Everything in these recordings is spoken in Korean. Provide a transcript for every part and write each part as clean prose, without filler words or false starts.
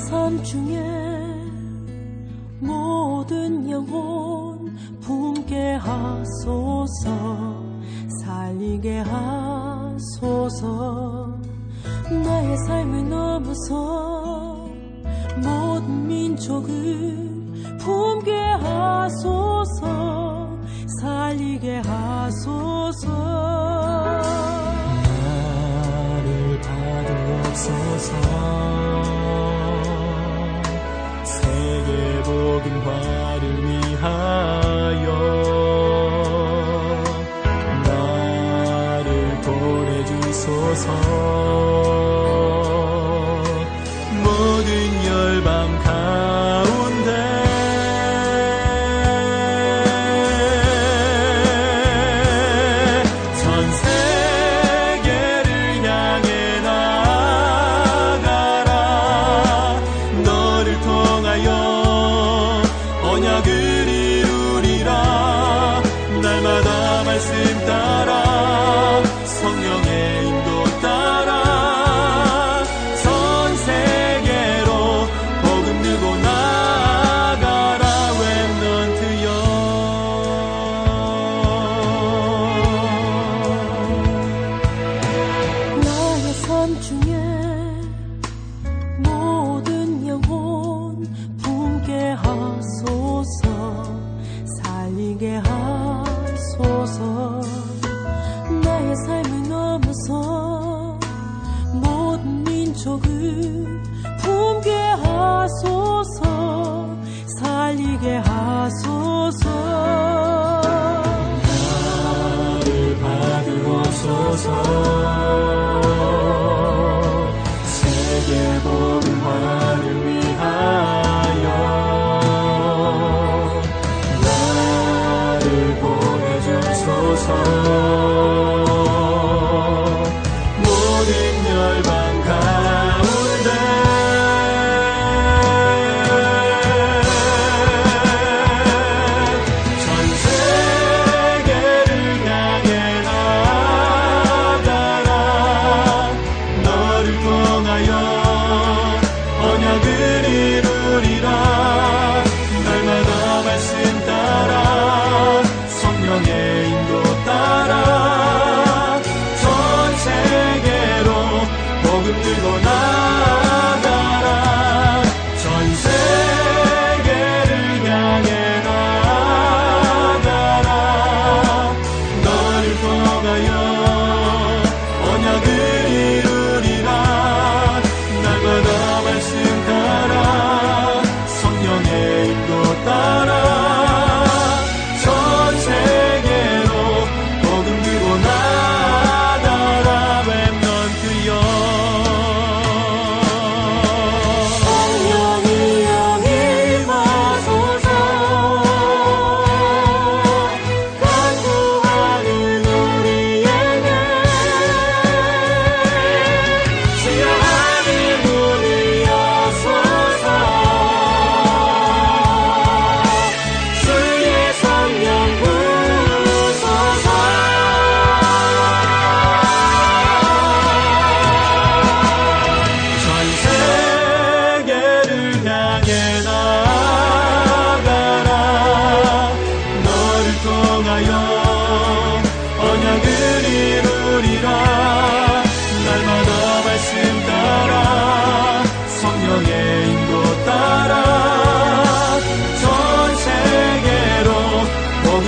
삶 중에 모든 영혼 품게 하소서. 살리게 하소서. 나의 삶을 넘어서 모든 민족을 품게 하소서. 살리게 하소서. 나를 받으옵소서. 세계 복음화를 위하여 나를 보내주소서. 모든 열방 가운데 세계 복음화를 위하여 나를 보내주소서. 모든 열방 가운데 전 세계를 향해 언약을 이루리라. 날마다 말씀 따라 성령의 인도 따라 전 세계로 복음 들고 나가라. 전 세계를 향해 나가라. 너를 통하여 언약을 이루리라. 날마다 말씀 따라 성령의 인도 따라 전 세계로 복음 들고 나가라. 렘넌트여 성령이 임하소서. 간구하는 우리에게 주여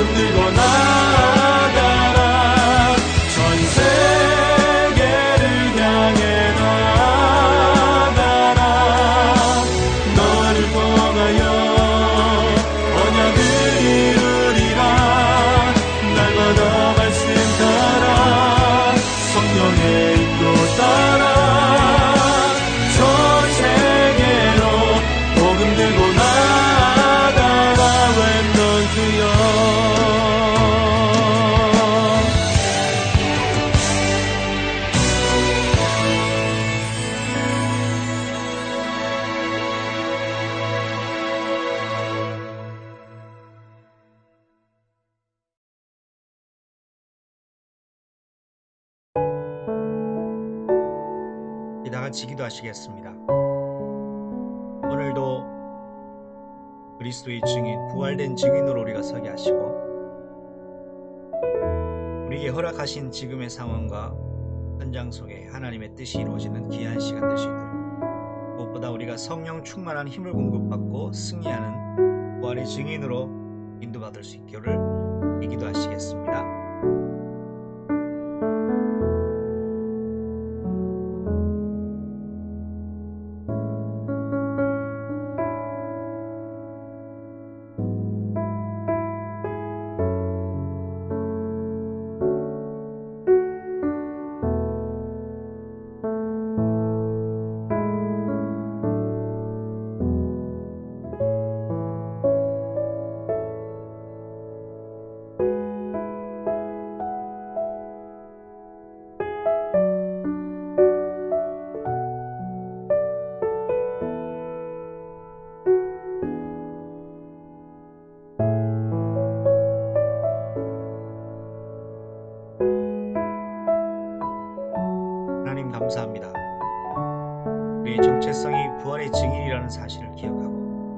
들고 나가라. 전 세계를 향해 나가라. 너를 통하여 언약을 이루리라. 날마다 말씀 따라 성령의 인도 따라 전 세계로 복음 들고 나가라. 렘넌트여 다 같이 기도하시겠습니다. 그리스도의 증인, 부활된 증인으로 우리가 서게 하시고 우리에게 허락하신 지금의 상황과 현장 속에 하나님의 뜻이 이루어지는 귀한 시간 될 수 있도록 무엇보다 우리가 성령 충만한 힘을 공급받고 승리하는 부활의 증인으로 인도받을 수 있기를 기도하시겠습니다. 하나님 감사합니다. 우리의 정체성이 부활의 증인이라는 사실을 기억하고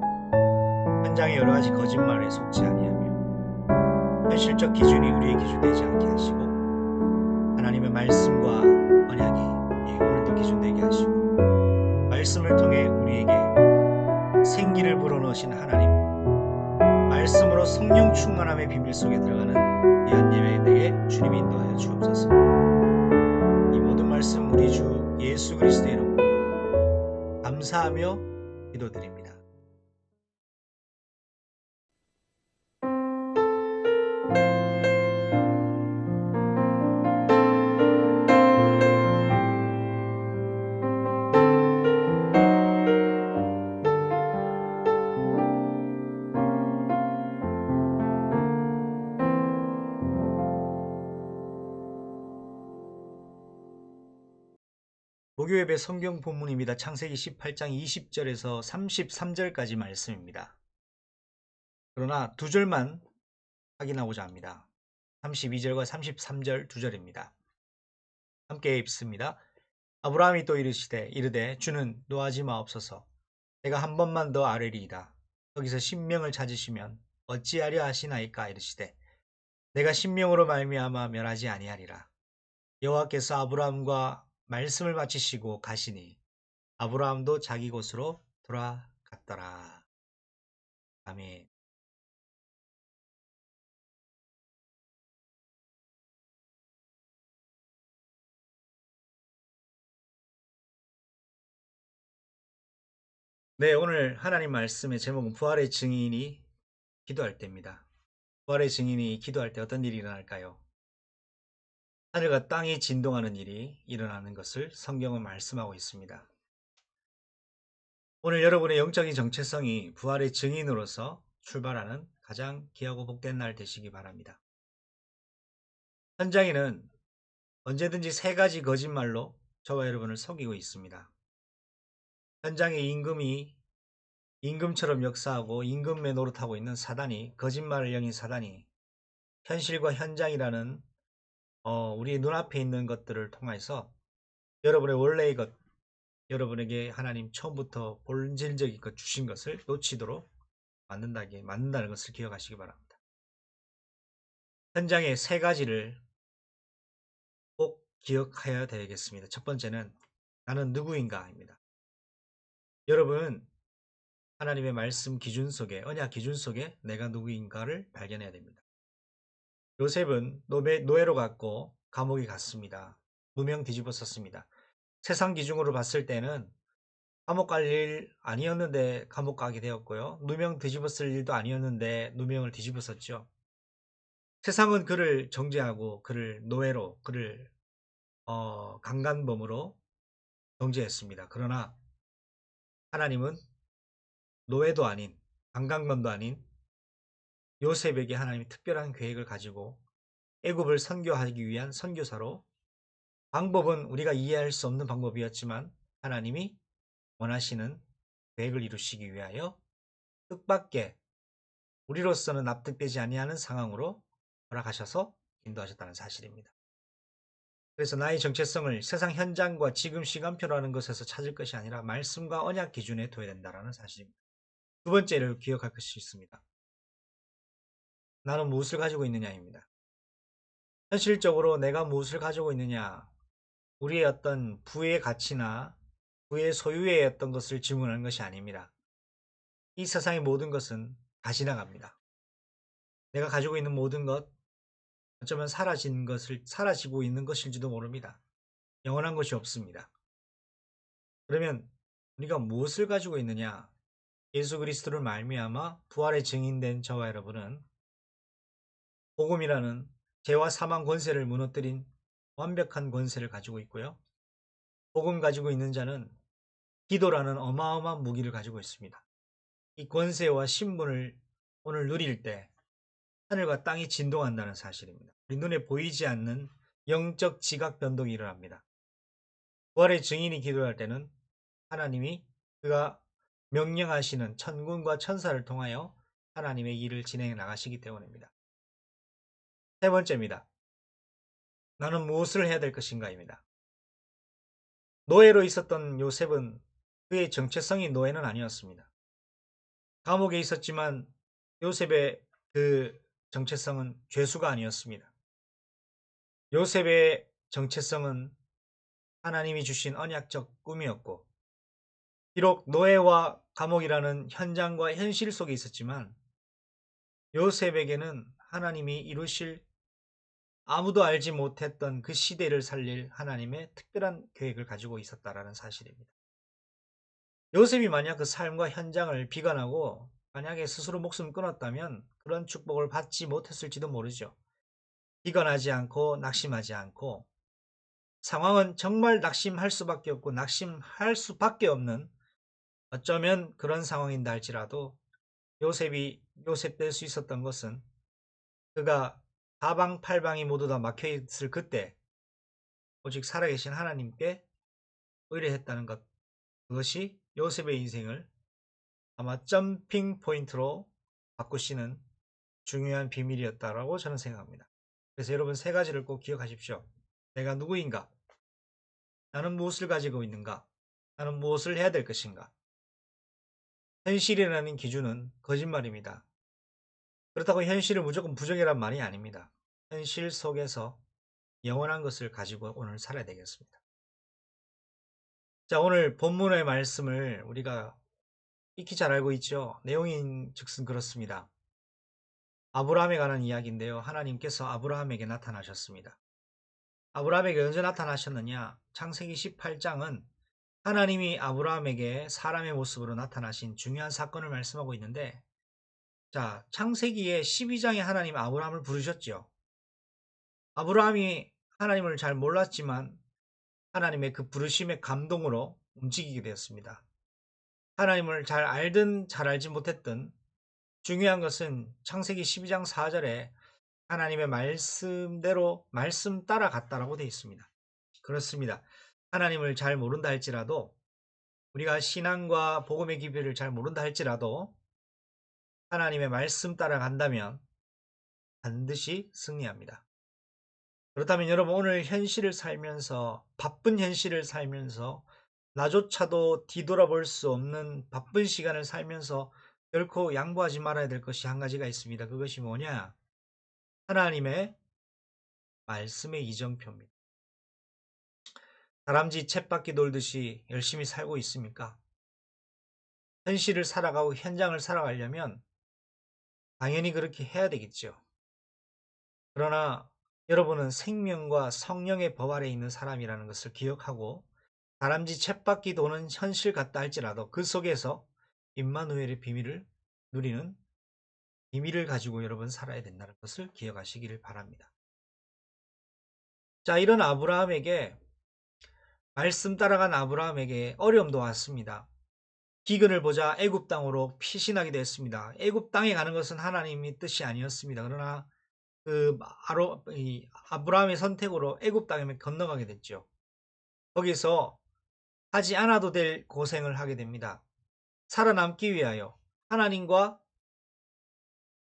현장의 여러 가지 거짓말에 속지 아니하며 현실적 기준이 우리의 기준 되지 않게 하시고 하나님의 말씀과 언약이 오늘도 기준 되게 하시고 말씀을 통해 우리에게 생기를 불어넣으신 하나님, 말씀으로 성령 충만함의 비밀 속에 들어가는 귀한 예배에게 주님이 인도하여 주옵소서. 이 모든 말씀 우리 주 예수 그리스도의 이름으로 감사하며 기도드립니다. 목요예배 성경 본문입니다. 창세기 18장 20절에서 33절까지 말씀입니다. 그러나 두 절만 확인하고자 합니다. 32절과 33절 두 절입니다. 함께 읽습니다. 아브라함이 또 이르되 주는 노하지 마옵소서. 내가 한 번만 더 아뢰리이다. 거기서 신명을 찾으시면 어찌하려 하시나이까 이르시되 내가 신명으로 말미암아 멸하지 아니하리라. 여호와께서 아브라함과 말씀을 마치시고 가시니 아브라함도 자기 곳으로 돌아갔더라. 아멘. 네, 오늘 하나님 말씀의 제목은 부활의 증인이 기도할 때입니다. 부활의 증인이 기도할 때 어떤 일이 일어날까요? 하늘과 땅이 진동하는 일이 일어나는 것을 성경은 말씀하고 있습니다. 오늘 여러분의 영적인 정체성이 부활의 증인으로서 출발하는 가장 귀하고 복된 날 되시기 바랍니다. 현장에는 언제든지 세 가지 거짓말로 저와 여러분을 속이고 있습니다. 현장의 임금처럼 역사하고 임금의 노릇하고 있는 사단이, 거짓말을 여긴 사단이 현실과 현장이라는 우리 눈앞에 있는 것들을 통해서 여러분의 원래의 것, 여러분에게 하나님 처음부터 본질적인 것 주신 것을 놓치도록 만든다는 것을 기억하시기 바랍니다. 현장의 세 가지를 꼭 기억해야 되겠습니다. 첫 번째는 나는 누구인가입니다. 여러분은 하나님의 말씀 기준 속에, 언약 기준 속에 내가 누구인가를 발견해야 됩니다. 요셉은 노예로 갔고 감옥에 갔습니다. 누명 뒤집어 썼습니다. 세상 기준으로 봤을 때는 감옥 갈 일 아니었는데 감옥 가게 되었고요. 누명 뒤집어 쓸 일도 아니었는데 누명을 뒤집어 썼죠. 세상은 그를 정죄하고 그를 노예로, 그를 강간범으로 정죄했습니다. 그러나 하나님은 노예도 아닌, 강간범도 아닌 요셉에게 하나님이 특별한 계획을 가지고 애굽을 선교하기 위한 선교사로, 방법은 우리가 이해할 수 없는 방법이었지만 하나님이 원하시는 계획을 이루시기 위하여 뜻밖의, 우리로서는 납득되지 아니하는 상황으로 허락하셔서 인도하셨다는 사실입니다. 그래서 나의 정체성을 세상 현장과 지금 시간표라는 것에서 찾을 것이 아니라 말씀과 언약 기준에 둬야 된다는 사실입니다. 두 번째를 기억할 것이 있습니다. 나는 무엇을 가지고 있느냐입니다. 현실적으로 내가 무엇을 가지고 있느냐, 우리의 어떤 부의 가치나 부의 소유의 어떤 것을 질문하는 것이 아닙니다. 이 세상의 모든 것은 다 지나갑니다. 내가 가지고 있는 모든 것, 어쩌면 사라지고 있는 것일지도 모릅니다. 영원한 것이 없습니다. 그러면 우리가 무엇을 가지고 있느냐? 예수 그리스도를 말미암아 부활의 증인된 저와 여러분은 복음이라는 죄와 사망 권세를 무너뜨린 완벽한 권세를 가지고 있고요. 복음 가지고 있는 자는 기도라는 어마어마한 무기를 가지고 있습니다. 이 권세와 신분을 오늘 누릴 때 하늘과 땅이 진동한다는 사실입니다. 우리 눈에 보이지 않는 영적 지각 변동이 일어납니다. 부활의 증인이 기도할 때는 하나님이 그가 명령하시는 천군과 천사를 통하여 하나님의 일을 진행해 나가시기 때문입니다. 세 번째입니다. 나는 무엇을 해야 될 것인가입니다. 노예로 있었던 요셉은 그의 정체성이 노예는 아니었습니다. 감옥에 있었지만 요셉의 그 정체성은 죄수가 아니었습니다. 요셉의 정체성은 하나님이 주신 언약적 꿈이었고, 비록 노예와 감옥이라는 현장과 현실 속에 있었지만 요셉에게는 하나님이 이루실 아무도 알지 못했던 그 시대를 살릴 하나님의 특별한 계획을 가지고 있었다라는 사실입니다. 요셉이 만약 그 삶과 현장을 비관하고 만약에 스스로 목숨 끊었다면 그런 축복을 받지 못했을지도 모르죠. 비관하지 않고 낙심하지 않고, 상황은 정말 낙심할 수밖에 없고 낙심할 수밖에 없는 어쩌면 그런 상황인다 할지라도 요셉이 요셉 될 수 있었던 것은 그가 사방팔방이 모두 다 막혀있을 그때 오직 살아계신 하나님께 의뢰했다는 것, 그것이 요셉의 인생을 아마 점핑 포인트로 바꾸시는 중요한 비밀이었다라고 저는 생각합니다. 그래서 여러분 세 가지를 꼭 기억하십시오. 내가 누구인가? 나는 무엇을 가지고 있는가? 나는 무엇을 해야 될 것인가? 현실이라는 기준은 거짓말입니다. 그렇다고 현실을 무조건 부정이란 말이 아닙니다. 현실 속에서 영원한 것을 가지고 오늘 살아야 되겠습니다. 자, 오늘 본문의 말씀을 우리가 익히 잘 알고 있죠. 내용인즉슨 그렇습니다. 아브라함에 관한 이야기인데요. 하나님께서 아브라함에게 나타나셨습니다. 아브라함에게 언제 나타나셨느냐? 창세기 18장은 하나님이 아브라함에게 사람의 모습으로 나타나신 중요한 사건을 말씀하고 있는데, 자, 창세기의 12장에 하나님 아브라함을 부르셨죠. 아브라함이 하나님을 잘 몰랐지만 하나님의 그 부르심의 감동으로 움직이게 되었습니다. 하나님을 잘 알든 잘 알지 못했든 중요한 것은 창세기 12장 4절에 하나님의 말씀대로 말씀 따라갔다라고 되어 있습니다. 그렇습니다. 하나님을 잘 모른다 할지라도, 우리가 신앙과 복음의 기별을 잘 모른다 할지라도 하나님의 말씀 따라간다면 반드시 승리합니다. 그렇다면 여러분, 오늘 현실을 살면서, 바쁜 현실을 살면서 나조차도 뒤돌아볼 수 없는 바쁜 시간을 살면서 결코 양보하지 말아야 될 것이 한 가지가 있습니다. 그것이 뭐냐? 하나님의 말씀의 이정표입니다. 다람쥐 쳇바퀴 돌듯이 열심히 살고 있습니까? 현실을 살아가고 현장을 살아가려면 당연히 그렇게 해야 되겠죠. 그러나 여러분은 생명과 성령의 법 아래 있는 사람이라는 것을 기억하고, 다람쥐 쳇바퀴 도는 현실 같다 할지라도 그 속에서 임마누엘의 비밀을 누리는 비밀을 가지고 여러분 살아야 된다는 것을 기억하시기를 바랍니다. 자, 이런 아브라함에게, 말씀 따라간 아브라함에게 어려움도 왔습니다. 기근을 보자 애굽 땅으로 피신하게 됐습니다. 애굽 땅에 가는 것은 하나님의 뜻이 아니었습니다. 그러나 아브라함의 선택으로 애굽 땅에 건너가게 됐죠. 거기서 하지 않아도 될 고생을 하게 됩니다. 살아남기 위하여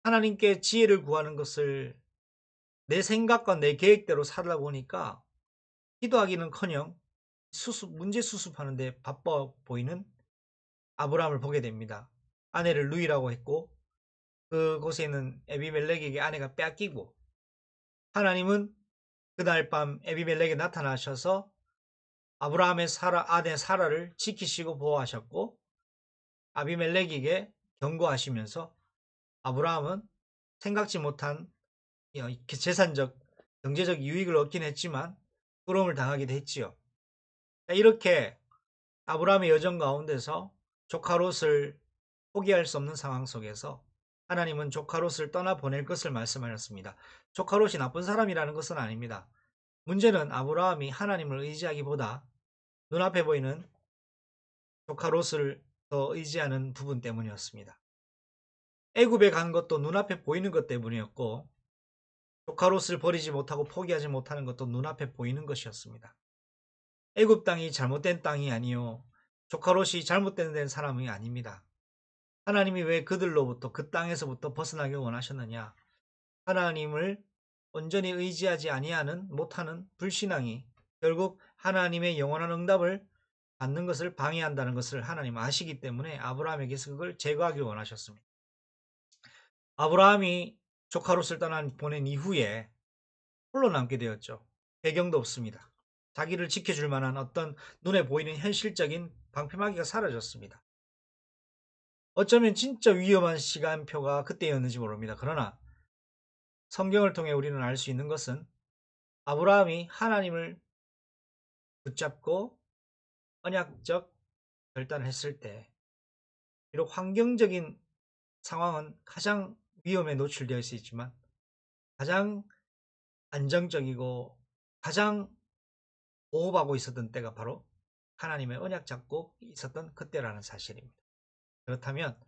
하나님께 지혜를 구하는 것을 내 생각과 내 계획대로 살다 보니까 기도하기는커녕 문제 수습하는데 바빠 보이는 아브라함을 보게 됩니다. 아내를 누이라고 했고 그곳에 있는 에비멜렉에게 아내가 뺏기고 하나님은 그날 밤 에비멜렉에 나타나셔서 아브라함의 아내 사라를 지키시고 보호하셨고 아비멜렉에게 경고하시면서 아브라함은 생각지 못한 재산적 경제적 유익을 얻긴 했지만 부러움을 당하기도 했지요. 이렇게 아브라함의 여정 가운데서 조카 롯을 포기할 수 없는 상황 속에서 하나님은 조카 롯을 떠나보낼 것을 말씀하셨습니다. 조카 롯이 나쁜 사람이라는 것은 아닙니다. 문제는 아브라함이 하나님을 의지하기보다 눈앞에 보이는 조카 롯을 더 의지하는 부분 때문이었습니다. 애굽에 간 것도 눈앞에 보이는 것 때문이었고 조카 롯을 버리지 못하고 포기하지 못하는 것도 눈앞에 보이는 것이었습니다. 애굽 땅이 잘못된 땅이 아니요 조카 롯이 잘못된 사람이 아닙니다. 하나님이 왜 그들로부터 그 땅에서부터 벗어나길 원하셨느냐? 하나님을 온전히 의지하지 아니하는 못하는 불신앙이 결국 하나님의 영원한 응답을 받는 것을 방해한다는 것을 하나님 아시기 때문에 아브라함에게서 그걸 제거하길 원하셨습니다. 아브라함이 조카 롯을 보낸 이후에 홀로 남게 되었죠. 배경도 없습니다. 자기를 지켜줄 만한 어떤 눈에 보이는 현실적인 방패막이가 사라졌습니다. 어쩌면 진짜 위험한 시간표가 그때였는지 모릅니다. 그러나 성경을 통해 우리는 알 수 있는 것은 아브라함이 하나님을 붙잡고 언약적 결단을 했을 때 비록 환경적인 상황은 가장 위험에 노출되어 있지만 가장 안정적이고 가장 보호받고 있었던 때가 바로 하나님의 언약 잡고 있었던 그때라는 사실입니다. 그렇다면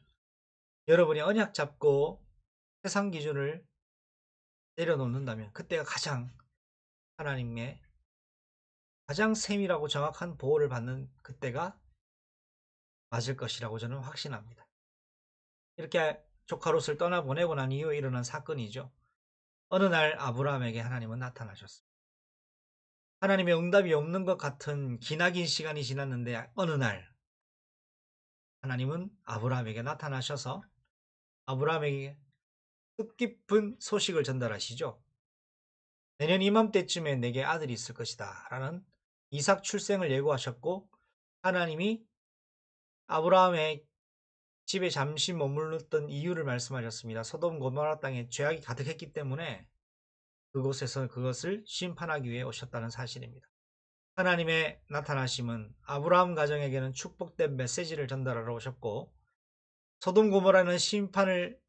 여러분이 언약 잡고 세상 기준을 내려놓는다면 그때가 가장 하나님의 가장 세밀하고 정확한 보호를 받는 그때가 맞을 것이라고 저는 확신합니다. 이렇게 조카 롯을 떠나보내고 난 이후에 일어난 사건이죠. 어느 날 아브라함에게 하나님은 나타나셨습니다. 하나님의 응답이 없는 것 같은 기나긴 시간이 지났는데 어느 날 하나님은 아브라함에게 나타나셔서 아브라함에게 뜻깊은 소식을 전달하시죠. 내년 이맘때쯤에 내게 아들이 있을 것이다 라는 이삭 출생을 예고하셨고 하나님이 아브라함의 집에 잠시 머물렀던 이유를 말씀하셨습니다. 소돔 고모라 땅에 죄악이 가득했기 때문에 그곳에서 그것을 심판하기 위해 오셨다는 사실입니다. 하나님의 나타나심은 아브라함 가정에게는 축복된 메시지를 전달하러 오셨고 소돔 고모라는 심판을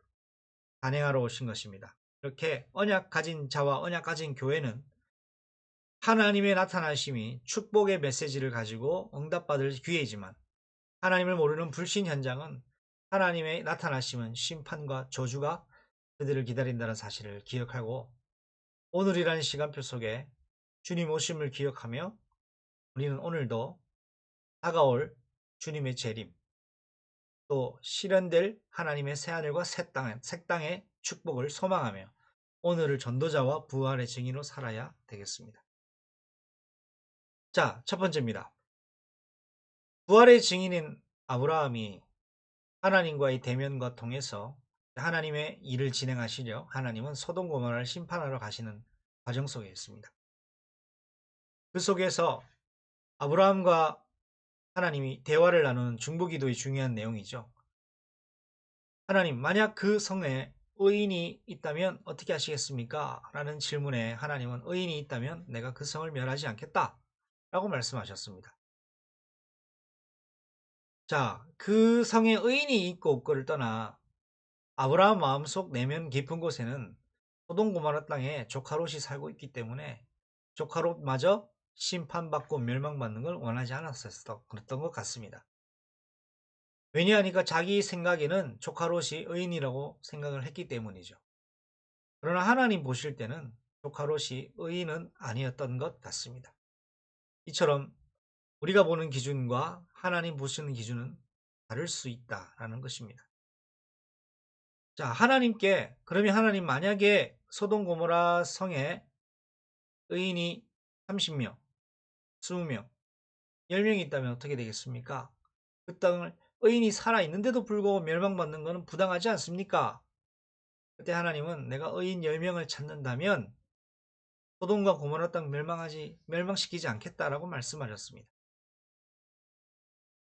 단행하러 오신 것입니다. 이렇게 언약 가진 자와 언약 가진 교회는 하나님의 나타나심이 축복의 메시지를 가지고 응답받을 기회이지만 하나님을 모르는 불신 현장은 하나님의 나타나심은 심판과 저주가 그들을 기다린다는 사실을 기억하고 오늘이라는 시간표 속에 주님 오심을 기억하며 우리는 오늘도 다가올 주님의 재림 또 실현될 하나님의 새하늘과 새 땅의 축복을 소망하며 오늘을 전도자와 부활의 증인으로 살아야 되겠습니다. 자, 첫 번째입니다. 부활의 증인인 아브라함이 하나님과의 대면과 통해서 하나님의 일을 진행하시려 하나님은 소돔 고모라를 심판하러 가시는 과정 속에 있습니다. 그 속에서 아브라함과 하나님이 대화를 나누는 중보기도의 중요한 내용이죠. 하나님, 만약 그 성에 의인이 있다면 어떻게 하시겠습니까? 라는 질문에 하나님은 의인이 있다면 내가 그 성을 멸하지 않겠다 라고 말씀하셨습니다. 자, 그 성에 의인이 있고 없고를 떠나 아브라함 마음속 내면 깊은 곳에는 소돔 고모라 땅에 조카 롯이 살고 있기 때문에 조카 롯마저 심판받고 멸망받는 걸 원하지 않았었던 것 같습니다. 왜냐하니까 자기 생각에는 조카 롯이 의인이라고 생각을 했기 때문이죠. 그러나 하나님 보실 때는 조카 롯이 의인은 아니었던 것 같습니다. 이처럼 우리가 보는 기준과 하나님 보시는 기준은 다를 수 있다라는 것입니다. 자, 하나님께 그러면 하나님 만약에 소돔 고모라 성에 의인이 30명, 20명, 10명이 있다면 어떻게 되겠습니까? 그 땅을 의인이 살아있는데도 불구하고 멸망받는 것은 부당하지 않습니까? 그때 하나님은 내가 의인 10명을 찾는다면 소돔과 고모라 땅 멸망시키지 않겠다라고 말씀하셨습니다.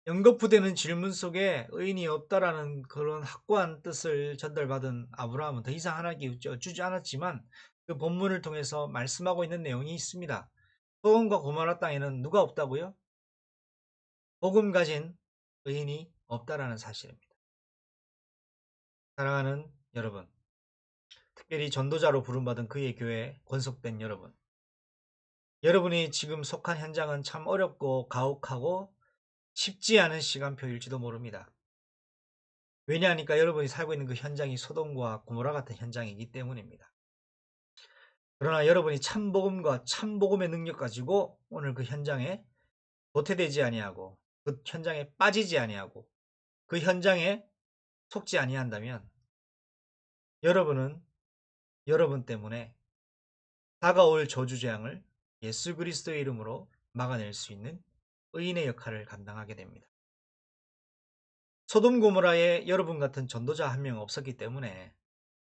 연거푸되는 질문 속에 의인이 없다라는 그런 확고한 뜻을 전달받은 아브라함은 더 이상 하나님께 여쭈지 않았지만 그 본문을 통해서 말씀하고 있는 내용이 있습니다. 소돔과 고모라 땅에는 누가 없다고요? 복음 가진 의인이 없다라는 사실입니다. 사랑하는 여러분, 특별히 전도자로 부름받은 그의 교회에 권속된 여러분, 여러분이 지금 속한 현장은 참 어렵고 가혹하고 쉽지 않은 시간표일지도 모릅니다. 왜냐하니까 여러분이 살고 있는 그 현장이 소돔과 고모라 같은 현장이기 때문입니다. 그러나 여러분이 참복음과 참복음의 능력 가지고 오늘 그 현장에 도태되지 아니하고 그 현장에 빠지지 아니하고 그 현장에 속지 아니한다면 여러분은 여러분 때문에 다가올 저주재앙을 예수 그리스도의 이름으로 막아낼 수 있는 의인의 역할을 감당하게 됩니다. 소돔 고모라에 여러분 같은 전도자 한 명 없었기 때문에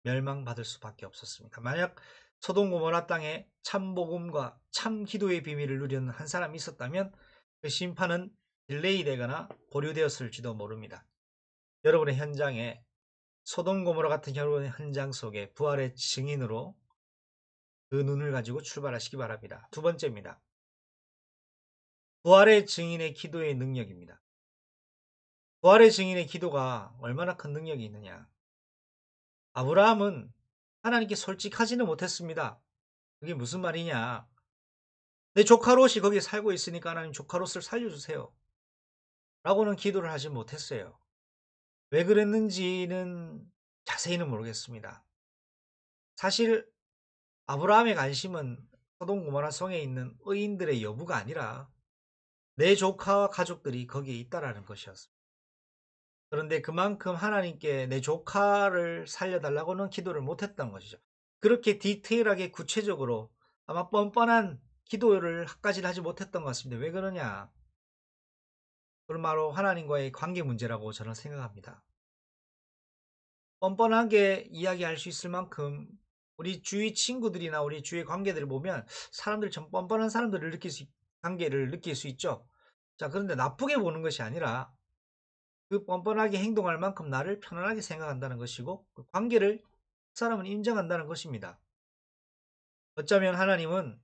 멸망받을 수밖에 없었습니다. 만약 소돔 고모라 땅에 참복음과 참기도의 비밀을 누리는 한 사람이 있었다면 그 심판은 딜레이 되거나 보류되었을지도 모릅니다. 여러분의 현장에 소돔 고모라 같은 여러분의 현장 속에 부활의 증인으로 그 눈을 가지고 출발하시기 바랍니다. 두 번째입니다. 부활의 증인의 기도의 능력입니다. 부활의 증인의 기도가 얼마나 큰 능력이 있느냐. 아브라함은 하나님께 솔직하지는 못했습니다. 그게 무슨 말이냐. 내 조카 롯이 거기에 살고 있으니까 하나님 조카 롯을 살려주세요. 라고는 기도를 하지 못했어요. 왜 그랬는지는 자세히는 모르겠습니다. 사실 아브라함의 관심은 소돔 고모라 성에 있는 의인들의 여부가 아니라 내 조카와 가족들이 거기에 있다라는 것이었습니다. 그런데 그만큼 하나님께 내 조카를 살려달라고는 기도를 못했던 것이죠. 그렇게 디테일하게 구체적으로 아마 뻔뻔한 기도를 하지 못했던 것 같습니다. 왜 그러냐? 그건 바로 하나님과의 관계 문제라고 저는 생각합니다. 뻔뻔하게 이야기할 수 있을 만큼 우리 주위 친구들이나 우리 주위 관계들을 보면 사람들 참 뻔뻔한 사람들을 관계를 느낄 수 있죠. 자, 그런데 나쁘게 보는 것이 아니라 그 뻔뻔하게 행동할 만큼 나를 편안하게 생각한다는 것이고 그 관계를 그 사람은 인정한다는 것입니다. 어쩌면 하나님은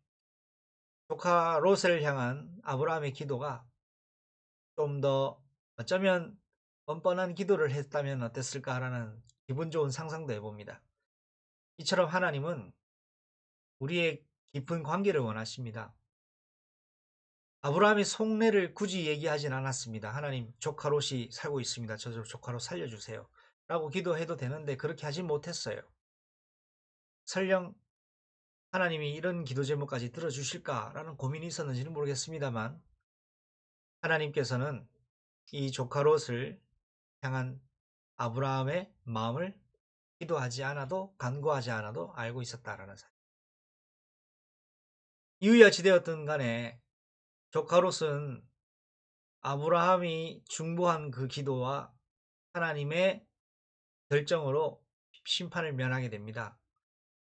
조카 롯을 향한 아브라함의 기도가 좀 더 어쩌면 뻔뻔한 기도를 했다면 어땠을까라는 기분 좋은 상상도 해봅니다. 이처럼 하나님은 우리의 깊은 관계를 원하십니다. 아브라함의 속내를 굳이 얘기하진 않았습니다. 하나님, 조카 롯이 살고 있습니다. 저 조카 롯 살려주세요. 라고 기도해도 되는데 그렇게 하진 못했어요. 설령 하나님이 이런 기도 제목까지 들어주실까라는 고민이 있었는지는 모르겠습니다만 하나님께서는 이 조카 롯을 향한 아브라함의 마음을 기도하지 않아도 간구하지 않아도 알고 있었다라는 사실. 이유야 지되었든 간에 조카 롯은 아브라함이 중보한 그 기도와 하나님의 결정으로 심판을 면하게 됩니다.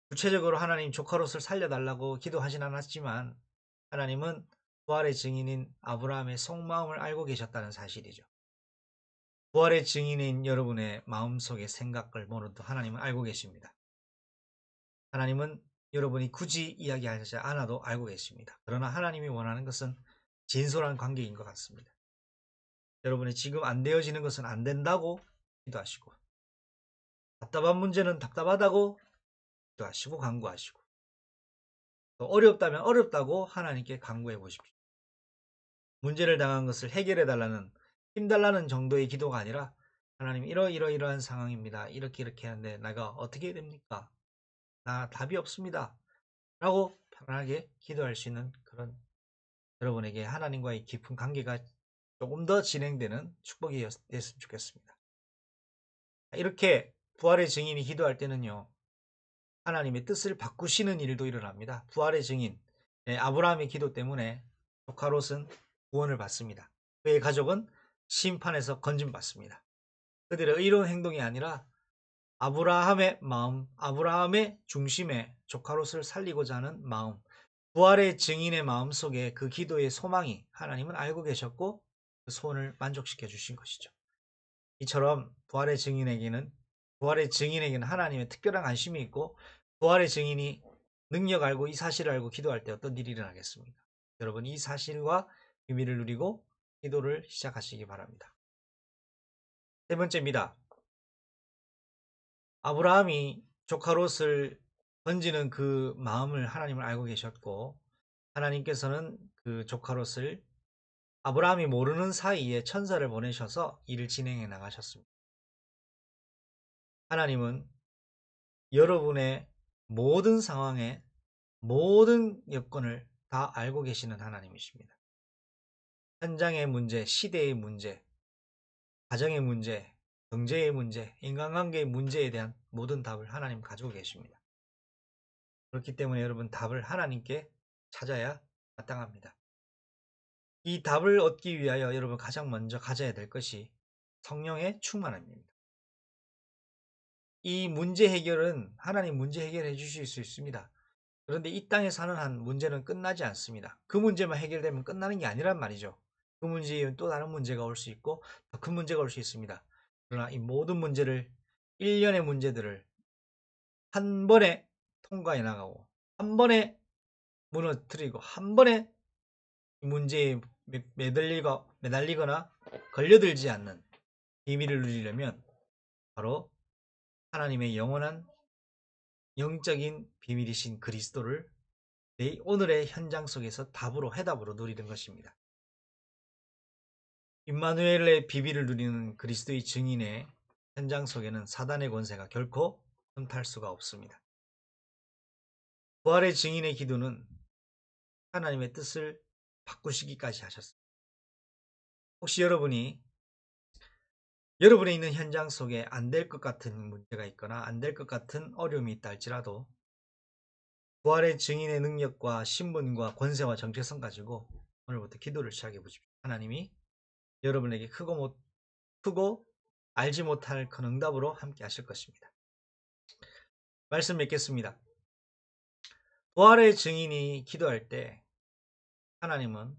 구체적으로 하나님 조카 롯을 살려달라고 기도하진 않았지만 하나님은 부활의 증인인 아브라함의 속마음을 알고 계셨다는 사실이죠. 부활의 증인인 여러분의 마음속의 생각을 모르도 하나님은 알고 계십니다. 하나님은 여러분이 굳이 이야기하지 않아도 알고 계십니다. 그러나 하나님이 원하는 것은 진솔한 관계인 것 같습니다. 여러분이 지금 안 되어지는 것은 안 된다고 기도하시고 답답한 문제는 답답하다고 기도하시고 간구하시고 또 어렵다면 어렵다고 하나님께 간구해 보십시오. 문제를 당한 것을 해결해 달라는 힘달라는 정도의 기도가 아니라 하나님 이러이러한 상황입니다. 이렇게 하는데 내가 어떻게 해야 됩니까? 나 답이 없습니다. 라고 편하게 기도할 수 있는 그런 여러분에게 하나님과의 깊은 관계가 조금 더 진행되는 축복이 됐으면 좋겠습니다. 이렇게 부활의 증인이 기도할 때는요. 하나님의 뜻을 바꾸시는 일도 일어납니다. 부활의 증인 아브라함의 기도 때문에 조카 롯은 구원을 받습니다. 그의 가족은 심판에서 건진받습니다. 그들의 의로운 행동이 아니라 아브라함의 마음, 아브라함의 중심에 조카 롯을 살리고자 하는 마음, 부활의 증인의 마음 속에 그 기도의 소망이 하나님은 알고 계셨고 그 소원을 만족시켜 주신 것이죠. 이처럼 부활의 증인에게는 하나님의 특별한 관심이 있고 부활의 증인이 능력 알고 이 사실을 알고 기도할 때 어떤 일이 일어나겠습니까? 여러분 이 사실과 비밀을 누리고 기도를 시작하시기 바랍니다. 세 번째입니다. 아브라함이 조카 롯을 던지는 그 마음을 하나님을 알고 계셨고 하나님께서는 그 조카 롯을 아브라함이 모르는 사이에 천사를 보내셔서 일을 진행해 나가셨습니다. 하나님은 여러분의 모든 상황에 모든 여건을 다 알고 계시는 하나님이십니다. 현장의 문제, 시대의 문제, 가정의 문제, 경제의 문제, 인간관계의 문제에 대한 모든 답을 하나님 가지고 계십니다. 그렇기 때문에 여러분 답을 하나님께 찾아야 마땅합니다. 이 답을 얻기 위하여 여러분 가장 먼저 가져야 될 것이 성령의 충만함입니다. 이 문제 해결은 하나님 문제 해결해 주실 수 있습니다. 그런데 이 땅에 사는 한 문제는 끝나지 않습니다. 그 문제만 해결되면 끝나는 게 아니란 말이죠. 그 문제에 또 다른 문제가 올 수 있고 더 큰 문제가 올 수 있습니다. 그러나 이 모든 문제를 일련의 문제들을 한 번에 통과해 나가고 한 번에 무너뜨리고 한 번에 문제에 매달리거나 걸려들지 않는 비밀을 누리려면 바로 하나님의 영원한 영적인 비밀이신 그리스도를 내 오늘의 현장 속에서 답으로 해답으로 누리는 것입니다. 임마누엘의 비밀을 누리는 그리스도의 증인의 현장 속에는 사단의 권세가 결코 흠탈 수가 없습니다. 부활의 증인의 기도는 하나님의 뜻을 바꾸시기까지 하셨습니다. 혹시 여러분이 여러분이 있는 현장 속에 안 될 것 같은 문제가 있거나 안 될 것 같은 어려움이 있다 할지라도 부활의 증인의 능력과 신분과 권세와 정체성 가지고 오늘부터 기도를 시작해 보십시오. 하나님이 여러분에게 크고 알지 못할 큰 응답으로 함께 하실 것입니다. 말씀 맺겠습니다. 부활의 증인이 기도할 때 하나님은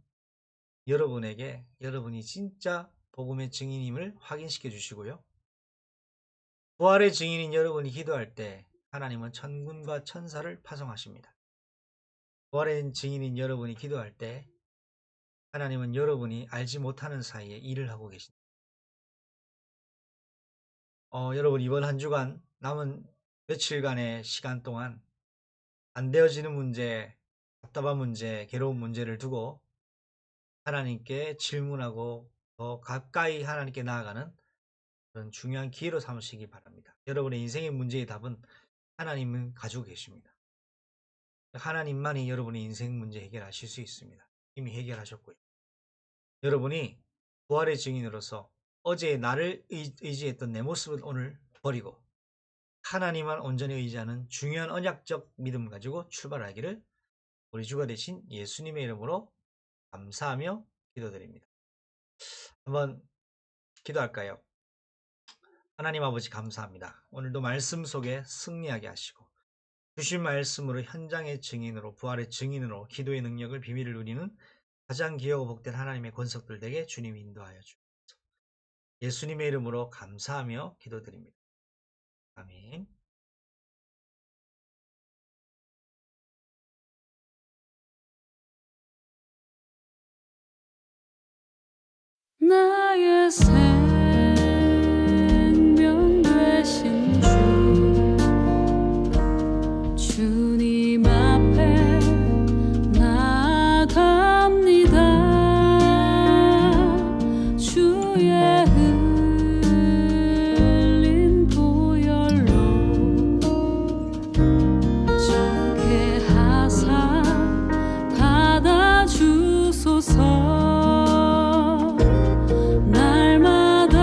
여러분에게 여러분이 진짜 복음의 증인임을 확인시켜 주시고요. 부활의 증인인 여러분이 기도할 때 하나님은 천군과 천사를 파송하십니다. 부활의 증인인 여러분이 기도할 때 하나님은 여러분이 알지 못하는 사이에 일을 하고 계십니다. 여러분 이번 한 주간 남은 며칠간의 시간 동안 안 되어지는 문제, 답답한 문제, 괴로운 문제를 두고 하나님께 질문하고 더 가까이 하나님께 나아가는 그런 중요한 기회로 삼으시기 바랍니다. 여러분의 인생의 문제의 답은 하나님은 가지고 계십니다. 하나님만이 여러분의 인생 문제 해결하실 수 있습니다. 이미 해결하셨고요. 여러분이 부활의 증인으로서 어제 나를 의지했던 내 모습을 오늘 버리고 하나님만 온전히 의지하는 중요한 언약적 믿음 가지고 출발하기를 우리 주가 되신 예수님의 이름으로 감사하며 기도드립니다. 한번 기도할까요? 하나님 아버지 감사합니다. 오늘도 말씀 속에 승리하게 하시고 주신 말씀으로 현장의 증인으로 부활의 증인으로 기도의 능력을 비밀을 누리는 가장 귀하고 복된 하나님의 권속들 되게 주님이 인도하여 주옵소서. 예수님의 이름으로 감사하며 기도드립니다. 아멘. 나의 생명 되신 주님 앞에 나아갑니다. 주의 흘린 보혈로 정케 하사 받아주소서. 날마다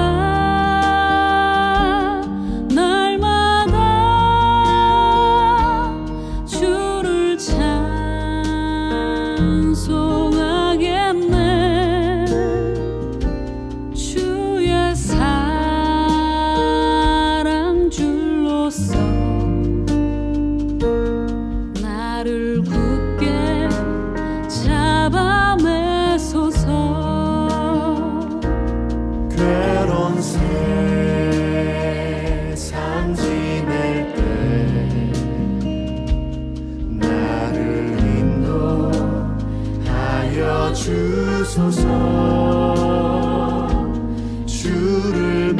잡아내소서. 괴로운 세상 지낼 때 나를 인도하여 주소서. 주를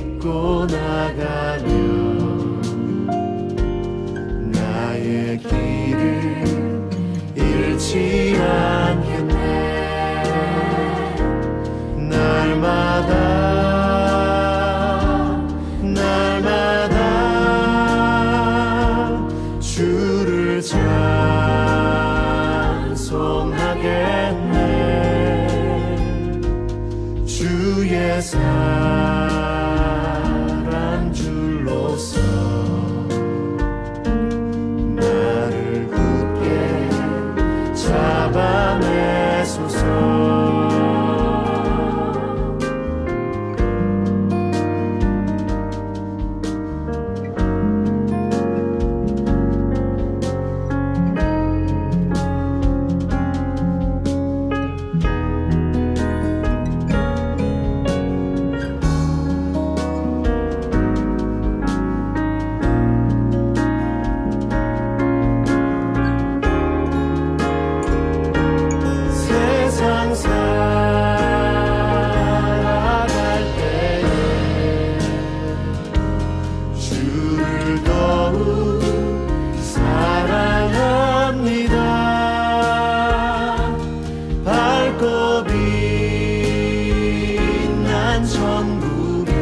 믿고 나가면 나의 길을 잃지 않겠네. 날마다 주를 찬송하겠네. 주의 사랑 줄로서 나를 굳게 잡아내소서. 세상 살아갈 때에 주를 더욱 사랑합니다. 밝고 빛난 천국에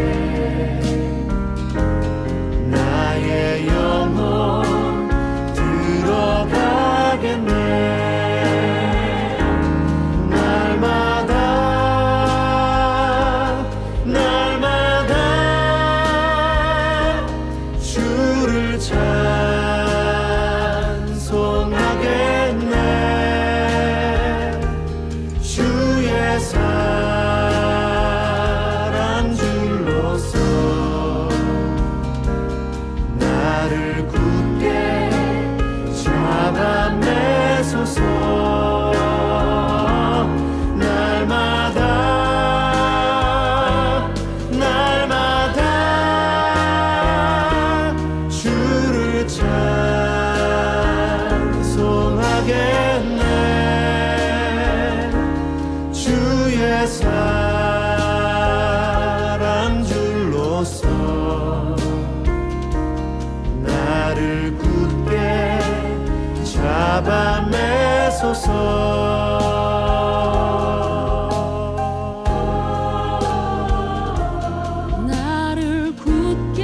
나의 영혼 들어가겠네. 날마다 주를 찬송하겠네. 주의 사랑 줄로서 나를 굳게 잡아내소서. 날마다 주를 찬송하겠네. 주의 사랑 줄로서 나를 굳게 잡아내소서. 나를 굳게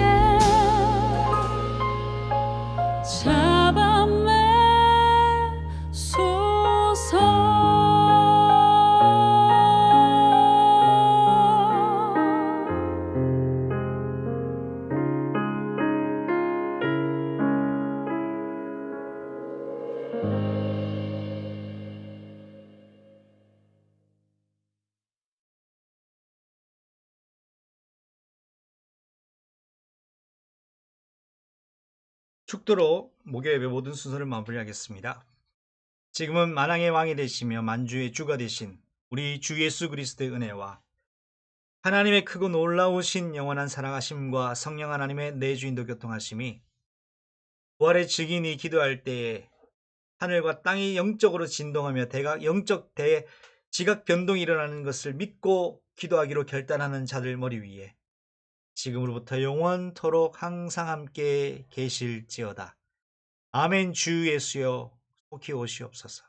축도로 목요예배 모든 순서를 마무리하겠습니다. 지금은 만왕의 왕이 되시며 만주의 주가 되신 우리 주 예수 그리스도의 은혜와 하나님의 크고 놀라우신 영원한 사랑하심과 성령 하나님의 내주인도 교통하심이 부활의 증인이 기도할 때에 하늘과 땅이 영적으로 진동하며 영적 지각 변동이 일어나는 것을 믿고 기도하기로 결단하는 자들 머리 위에 지금으로부터 영원토록 항상 함께 계실지어다. 아멘. 주 예수여 속히 오시옵소서.